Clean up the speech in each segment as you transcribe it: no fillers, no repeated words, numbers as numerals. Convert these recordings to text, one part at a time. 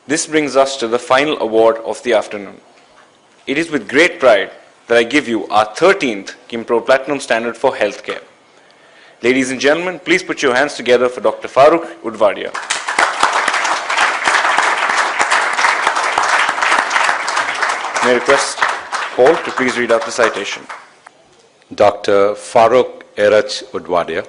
This brings us to the final award of the afternoon. It is with great pride that I give you our 13th Kimpro Platinum Standard for Healthcare. Ladies and gentlemen, please put your hands together for Dr. Farooq Udwadia. May I request Paul to please read out the citation. Dr. Farooq Erach Udwadia,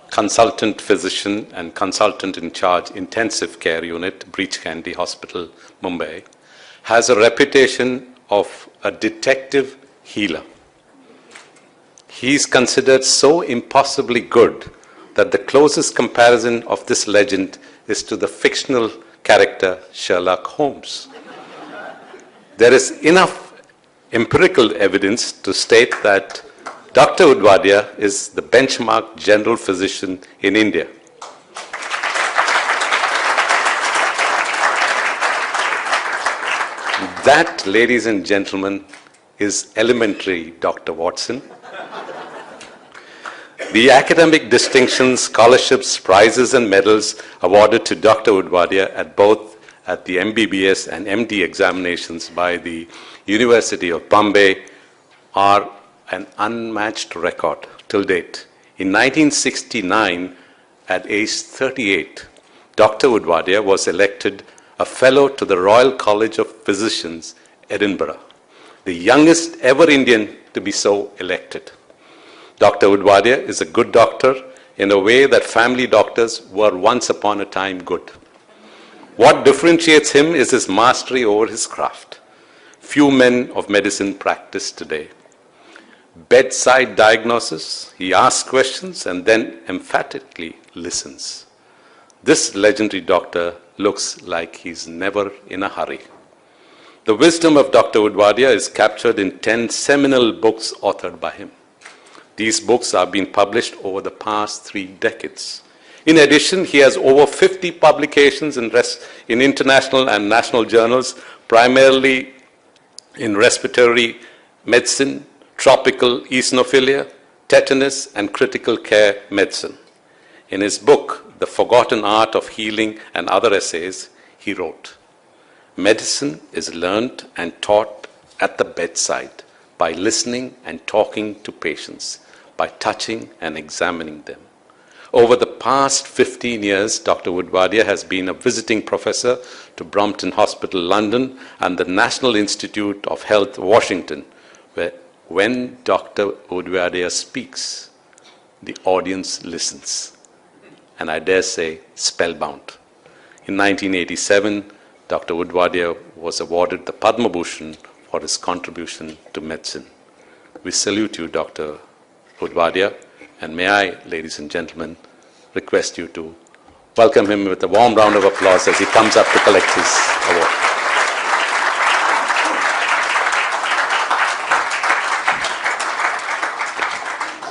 Consultant Physician and Consultant in Charge Intensive Care Unit, Breach Candy Hospital, Mumbai, has a reputation of a detective healer. He is considered so impossibly good that the closest comparison of this legend is to the fictional character Sherlock Holmes. There is enough empirical evidence to state that Dr. Udwadia is the benchmark general physician in India. That, ladies and gentlemen, is elementary, Dr. Watson. The academic distinctions, scholarships, prizes, and medals awarded to Dr. Udwadia at the MBBS and MD examinations by the University of Bombay are an unmatched record till date. In 1969, at age 38, Dr. Udwadia was elected a Fellow to the Royal College of Physicians, Edinburgh, the youngest ever Indian to be so elected. Dr. Udwadia is a good doctor in a way that family doctors were once upon a time good. What differentiates him is his mastery over his craft. Few men of medicine practice today. Bedside diagnosis, he asks questions and then emphatically listens. This legendary doctor looks like he's never in a hurry. The wisdom of Dr. Udwadia is captured in 10 seminal books authored by him. These books have been published over the past 3 decades. In addition, he has over 50 publications in international and national journals, primarily in respiratory medicine, tropical eosinophilia, tetanus, and critical care medicine. In his book, The Forgotten Art of Healing and Other Essays, he wrote, "Medicine is learned and taught at the bedside by listening and talking to patients, by touching and examining them." Over the past 15 years, Dr. Udwadia has been a visiting professor to Brompton Hospital, London, and the National Institute of Health, Washington, where when Dr. Udwadia speaks, the audience listens, and I dare say spellbound. In 1987, Dr. Udwadia was awarded the Padma Bhushan for his contribution to medicine. We salute you, Dr. Udwadia, and may I, ladies and gentlemen, request you to welcome him with a warm round of applause as he comes up to collect his award.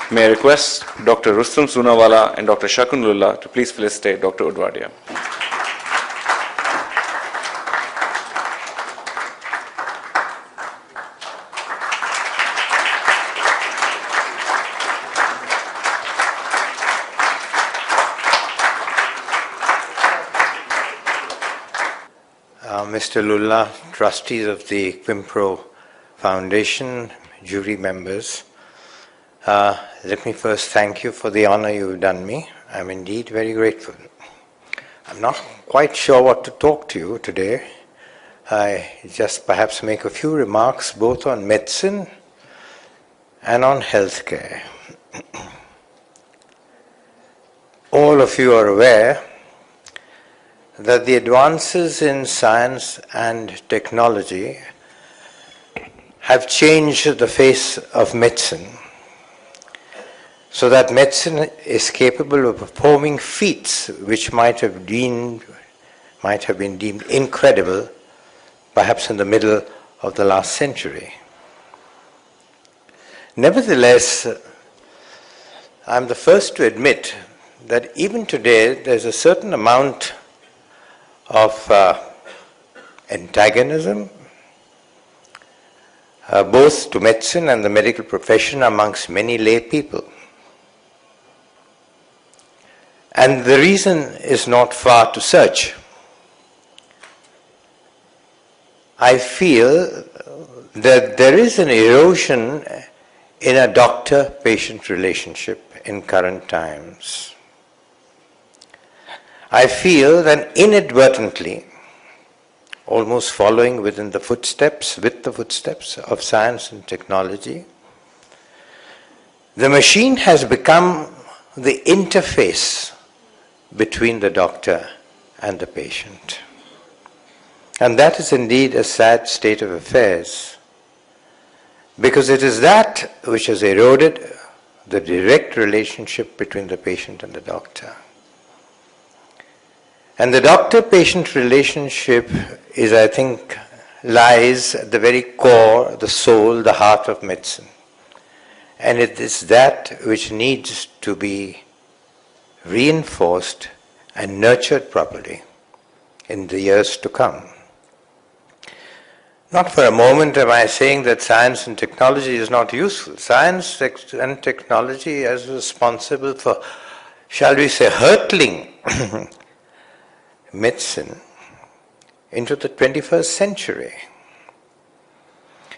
May I request Dr. Rustam Soonawala and Dr. Shakunullah to please felicitate Dr. Udwadia. Mr. Lulla, trustees of the Quimpro Foundation, jury members, let me first thank you for the honor you've done me. I'm indeed very grateful. I'm not quite sure what to talk to you today. I just perhaps make a few remarks both on medicine and on healthcare. All of you are aware that the advances in science and technology have changed the face of medicine, so that medicine is capable of performing feats which might have been deemed incredible, perhaps in the middle of the last century. Nevertheless, I'm the first to admit that even today there's a certain amount of antagonism, both to medicine and the medical profession amongst many lay people. And the reason is not far to search. I feel that there is an erosion in a doctor-patient relationship in current times. I feel that inadvertently, almost following with the footsteps of science and technology, the machine has become the interface between the doctor and the patient. And that is indeed a sad state of affairs, because it is that which has eroded the direct relationship between the patient and the doctor. And the doctor-patient relationship is, I think, lies at the very core, the soul, the heart of medicine. And it is that which needs to be reinforced and nurtured properly in the years to come. Not for a moment am I saying that science and technology is not useful. Science and technology is responsible for, shall we say, hurtling medicine into the 21st century.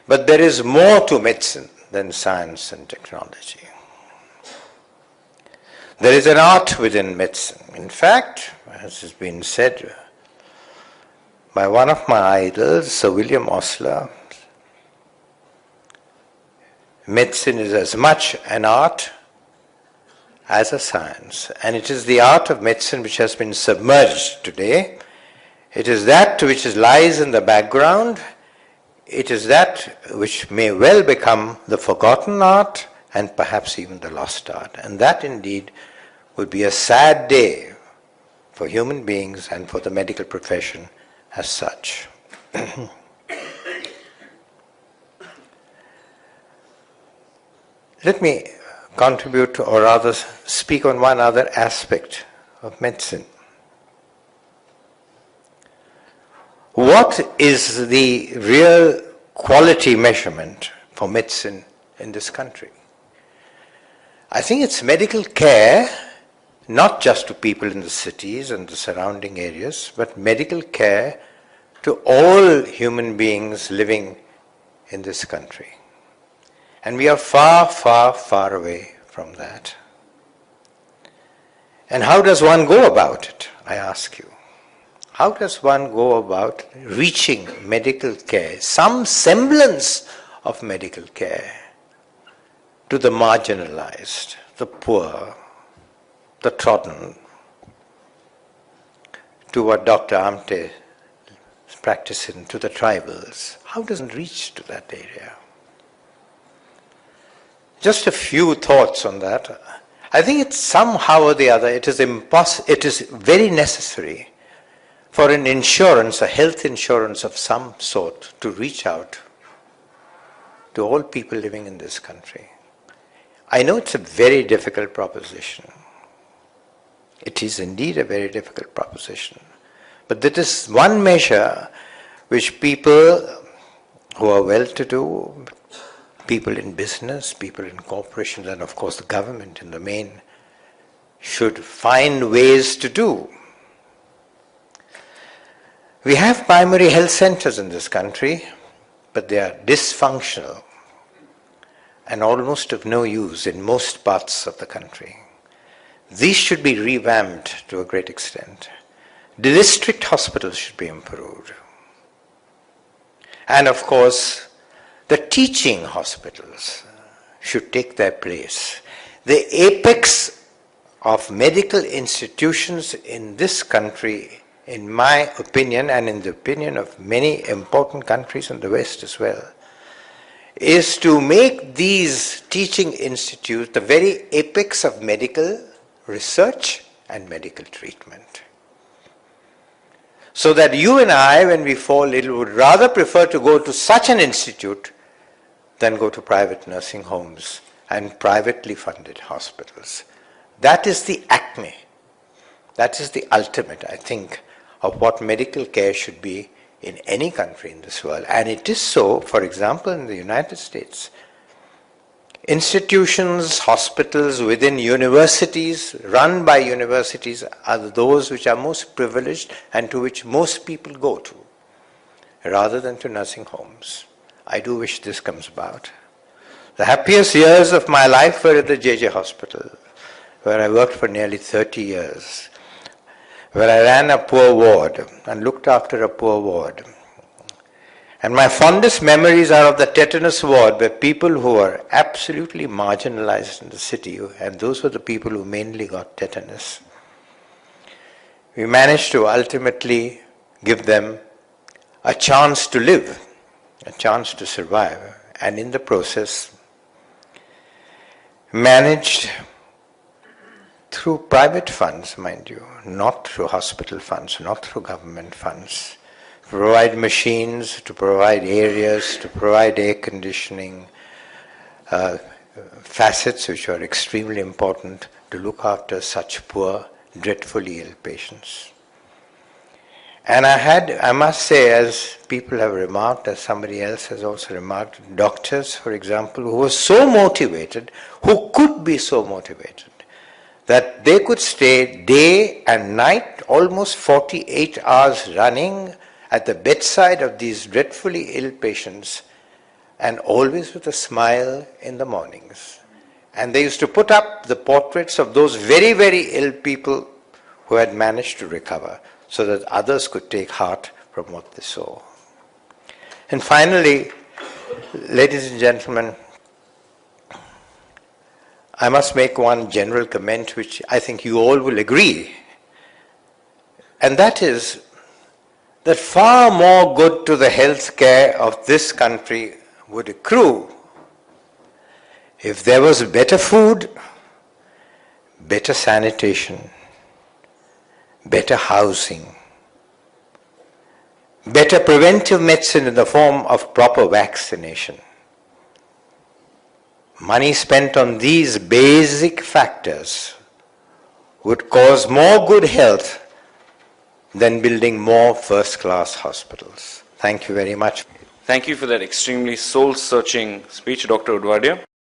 But there is more to medicine than science and technology. There is an art within medicine. In fact, as has been said by one of my idols, Sir William Osler, medicine is as much an art as a science. And it is the art of medicine which has been submerged today. It is that which lies in the background. It is that which may well become the forgotten art and perhaps even the lost art. And that indeed would be a sad day for human beings and for the medical profession as such. Let me contribute, or rather speak on one other aspect of medicine. What is the real quality measurement for medicine in this country? I think it's medical care, not just to people in the cities and the surrounding areas, but medical care to all human beings living in this country. And we are far, far, far away from that. And how does one go about it, I ask you? How does one go about reaching medical care, some semblance of medical care, to the marginalized, the poor, the trodden, to what Dr. Amte is practicing, to the tribals? How does one reach to that area? Just a few thoughts on that. I think it's somehow or the other, it is very necessary for an insurance, a health insurance of some sort, to reach out to all people living in this country. I know it's a very difficult proposition. It is indeed a very difficult proposition. But that is one measure which people who are well-to-do, people in business, people in corporations, and of course the government in the main, should find ways to do. We have primary health centers in this country, but they are dysfunctional and almost of no use in most parts of the country. These should be revamped to a great extent. The district hospitals should be improved. And of course, the teaching hospitals should take their place. The apex of medical institutions in this country, in my opinion, and in the opinion of many important countries in the West as well, is to make these teaching institutes the very apex of medical research and medical treatment. So that you and I, when we fall ill, would rather prefer to go to such an institute than go to private nursing homes and privately funded hospitals. That is the acme. That is the ultimate, I think, of what medical care should be in any country in this world. And it is so, for example, in the United States. Institutions, hospitals within universities, run by universities, are those which are most privileged and to which most people go to. rather than to nursing homes. I do wish this comes about. The happiest years of my life were at the JJ Hospital, where I worked for nearly 30 years, where I ran a poor ward and looked after a poor ward. And my fondest memories are of the tetanus ward, where people who were absolutely marginalized in the city, and those were the people who mainly got tetanus. We managed to ultimately give them a chance to live, a chance to survive, and in the process managed through private funds, mind you, not through hospital funds, not through government funds, to provide machines, to provide areas, to provide air conditioning, facets which are extremely important to look after such poor, dreadfully ill patients. And I must say, as people have remarked, as somebody else has also remarked, doctors, for example, who were so motivated, who could be so motivated, that they could stay day and night, almost 48 hours running, at the bedside of these dreadfully ill patients, and always with a smile in the mornings. And they used to put up the portraits of those very, very ill people who had managed to recover, so that others could take heart from what they saw. And finally, ladies and gentlemen, I must make one general comment which I think you all will agree, and that is that far more good to the health care of this country would accrue if there was better food, better sanitation, better housing, better preventive medicine in the form of proper vaccination. Money spent on these basic factors would cause more good health than building more first-class hospitals. Thank you very much. Thank you for that extremely soul-searching speech, Dr. Udwadia.